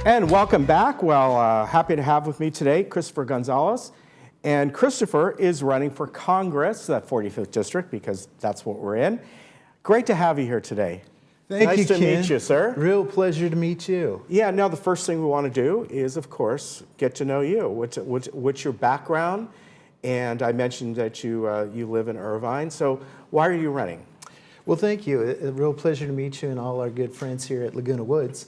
And welcome back. Well, happy to have with me today Christopher Gonzales. And Christopher is running for Congress, that 45th District, because that's what we're in. Great to have you here today. Thank you, Ken. Nice to meet you, sir. Real pleasure to meet you. Yeah, now the first thing we want to do is, of course, get to know you. What's your background? And I mentioned that you live in Irvine. So why are you running? Well, thank you. A real pleasure to meet you and all our good friends here at Laguna Woods.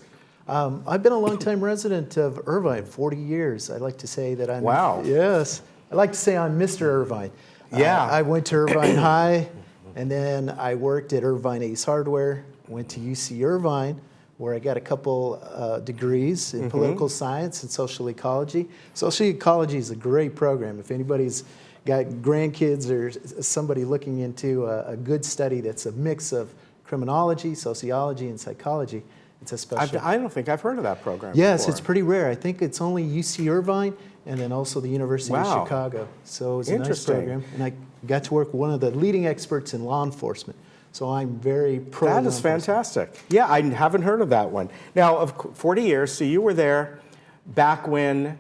I've been a longtime resident of Irvine, 40 years. I like to say that I'm... Wow. Yes. I like to say I'm Mr. Irvine. Yeah. I went to Irvine High, and then I worked at Irvine Ace Hardware, went to UC Irvine, where I got a couple degrees in political science and social ecology. Social ecology is a great program. If anybody's got grandkids or somebody looking into a good study that's a mix of criminology, sociology, and psychology, it's a special. I don't think I've heard of that program Yes, before. It's pretty rare. I think it's only UC Irvine and then also the University of Chicago. So it's a nice program. And I got to work with one of the leading experts in law enforcement. So I'm very pro. That is fantastic. Yeah, I haven't heard of that one. Now, of 40 years, so you were there back when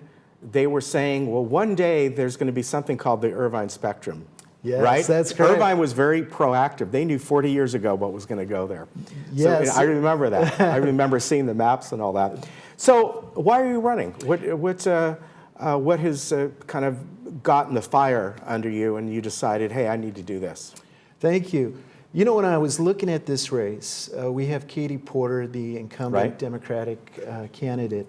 they were saying, well, one day there's going to be something called the Irvine Spectrum. Yes, right? that's correct. Irvine was very proactive. They knew 40 years ago what was going to go there. Yes. So I remember that. I remember seeing the maps and all that. So why are you running? What has kind of gotten the fire under you and you decided, hey, I need to do this? Thank you. You know, when I was looking at this race, we have Katie Porter, the incumbent Democratic candidate,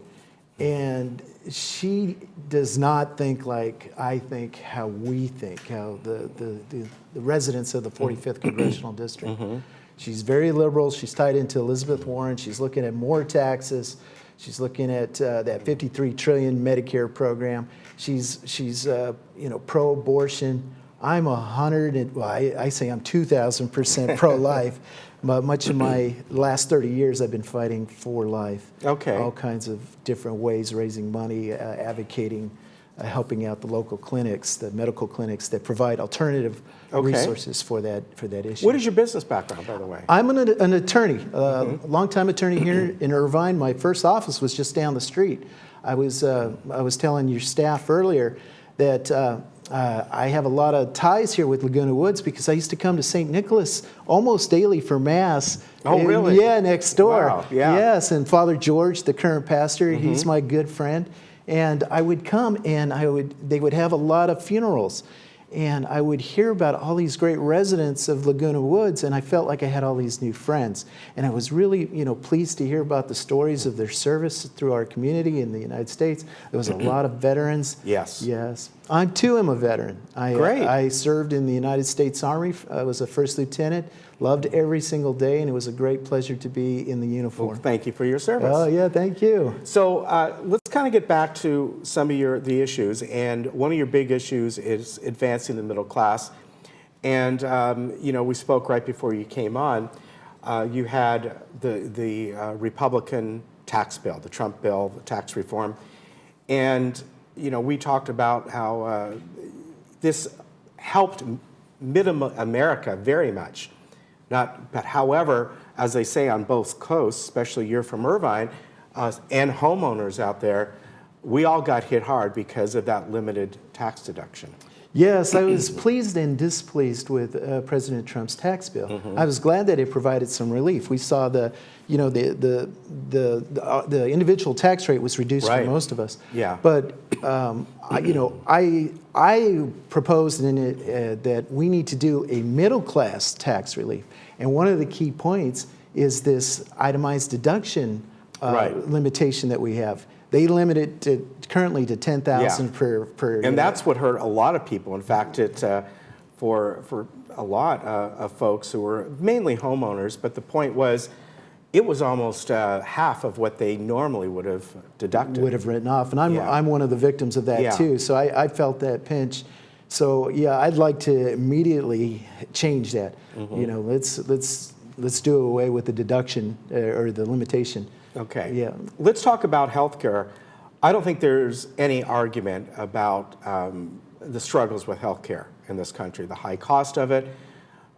and she does not think like I think, how we think, how the residents of the 45th Congressional District. She's very liberal. She's tied into Elizabeth Warren. She's looking at more taxes. She's looking at that $53 trillion Medicare program. She's pro-abortion. I'm I say I'm 2,000% pro-life, but much of my last 30 years I've been fighting for life. Okay. All kinds of different ways, raising money, advocating, helping out the local clinics, the medical clinics that provide alternative resources for that issue. What is your business background, by the way? I'm an attorney, a longtime attorney here in Irvine. My first office was just down the street. I was telling your staff earlier that I have a lot of ties here with Laguna Woods because I used to come to St. Nicholas almost daily for Mass. Oh, really? Yeah, next door. Wow, yeah. Yes, and Father George, the current pastor, he's my good friend. And I would come and they would have a lot of funerals. And I would hear about all these great residents of Laguna Woods, and I felt like I had all these new friends. And I was really, pleased to hear about the stories of their service through our community in the United States. There was a lot of veterans. Yes. Yes. I, too, am a veteran. Great. I served in the United States Army. I was a first lieutenant. Loved every single day, and it was a great pleasure to be in the uniform. Well, thank you for your service. Oh, yeah, thank you. So let's kind of get back to some of the issues, and one of your big issues is advancing the middle class. And we spoke right before you came on. You had the Republican tax bill, the Trump bill, the tax reform, and we talked about how this helped Middle America very much. But however, as they say on both coasts, especially you're from Irvine, and homeowners out there, we all got hit hard because of that limited tax deduction. Yes, I was pleased and displeased with President Trump's tax bill. I was glad that it provided some relief. We saw the individual tax rate was reduced for most of us. Yeah. But I proposed in it that we need to do a middle class tax relief, and one of the key points is this itemized deduction limitation that we have. They limit it currently to $10,000 per. And that's what hurt a lot of people. In fact, for a lot of folks who were mainly homeowners, but the point was, it was almost half of what they normally would have deducted. Would have written off, and I'm one of the victims of that too. So I felt that pinch. So yeah, I'd like to immediately change that. Let's do away with the deduction or the limitation. Okay. Yeah. Let's talk about healthcare. I don't think there's any argument about the struggles with healthcare in this country, the high cost of it,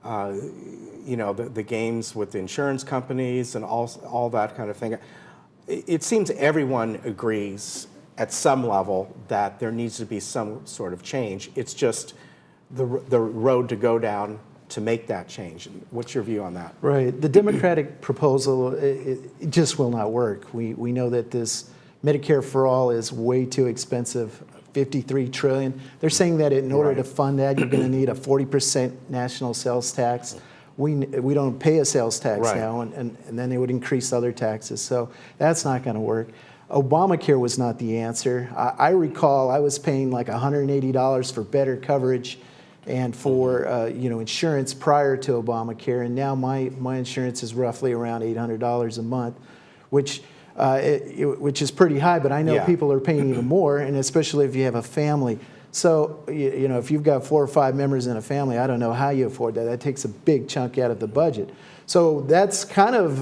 the games with the insurance companies and all that kind of thing. it seems everyone agrees at some level that there needs to be some sort of change. It's just the road to go down to make that change. What's your view on that? Right. The Democratic proposal, it just will not work. We know that this Medicare for All is way too expensive, $53 trillion. They're saying that in order to fund that, you're going to need a 40% national sales tax. We don't pay a sales tax now, and then they would increase other taxes. So that's not going to work. Obamacare was not the answer. I recall I was paying like $180 for better coverage and for insurance prior to Obamacare, and now my insurance is roughly around $800 a month, which is pretty high. But I know people are paying even more, and especially if you have a family. So if you've got 4 or 5 members in a family, I don't know how you afford that. That takes a big chunk out of the budget. So that's kind of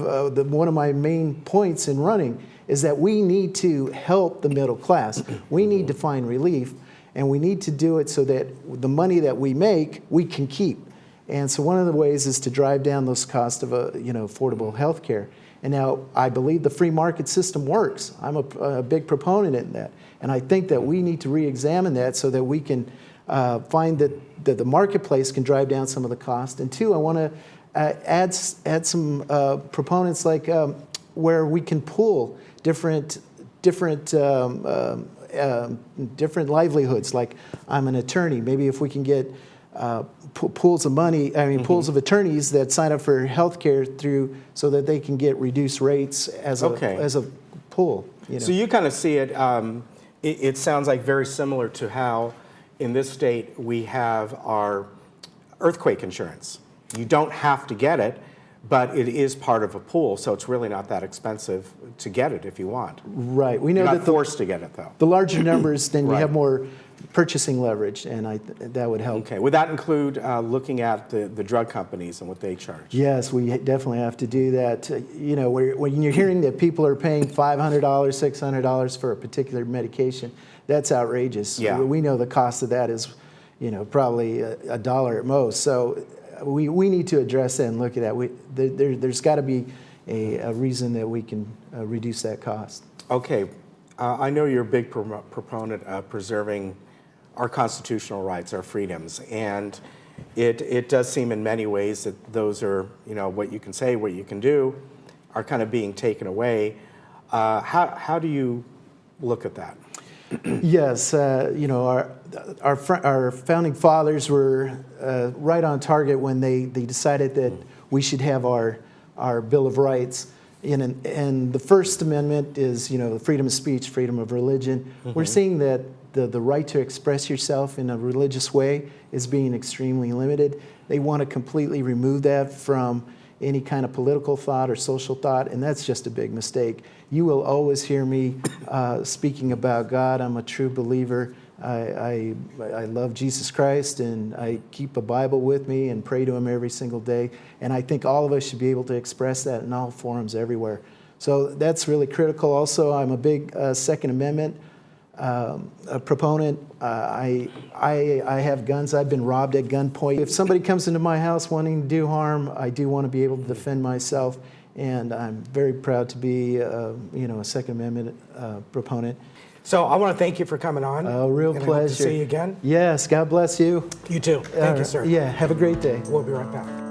one of my main points in running, is that we need to help the middle class. We need to find relief. And we need to do it so that the money that we make, we can keep. And so one of the ways is to drive down those costs of affordable health care. And now I believe the free market system works. I'm a big proponent in that. And I think that we need to re-examine that so that we can find that the marketplace can drive down some of the cost. And 2, I want to add some proponents like where we can pool different livelihoods. Like I'm an attorney. Maybe if we can get pools of money, pools of attorneys that sign up for health care so that they can get reduced rates as a pool. So you kind of see it, it sounds like very similar to how in this state we have our earthquake insurance. You don't have to get it, but it is part of a pool, so it's really not that expensive to get it if you want. Right. We know You're that not forced to get it, though. The larger numbers, then you have more purchasing leverage, and that would help. Okay. Would that include looking at the drug companies and what they charge? Yes, we definitely have to do that. When you're hearing that people are paying $500, $600 for a particular medication, that's outrageous. Yeah. We know the cost of that is, probably $1 at most. So we need to address that and look at that. There's got to be a reason that we can reduce that cost. Okay. I know you're a big proponent of preserving our constitutional rights, our freedoms, and it does seem in many ways that those are, what you can say, what you can do, are kind of being taken away. How do you look at that? Yes, our founding fathers were right on target when they decided that we should have our Bill of Rights. And the First Amendment is, the freedom of speech, freedom of religion. We're seeing that the right to express yourself in a religious way is being extremely limited. They want to completely remove that from any kind of political thought or social thought, and that's just a big mistake. You will always hear me speaking about God. I'm a true believer. I love Jesus Christ, and I keep a Bible with me and pray to Him every single day. And I think all of us should be able to express that in all forums everywhere. So that's really critical. Also, I'm a big Second Amendment proponent. I have guns. I've been robbed at gunpoint. If somebody comes into my house wanting to do harm, I do want to be able to defend myself. And I'm very proud to be, a Second Amendment proponent. So I want to thank you for coming on. Oh, real pleasure. I hope to see you again. Yes, God bless you. You too. Thank you, sir. Yeah, have a great day. We'll be right back.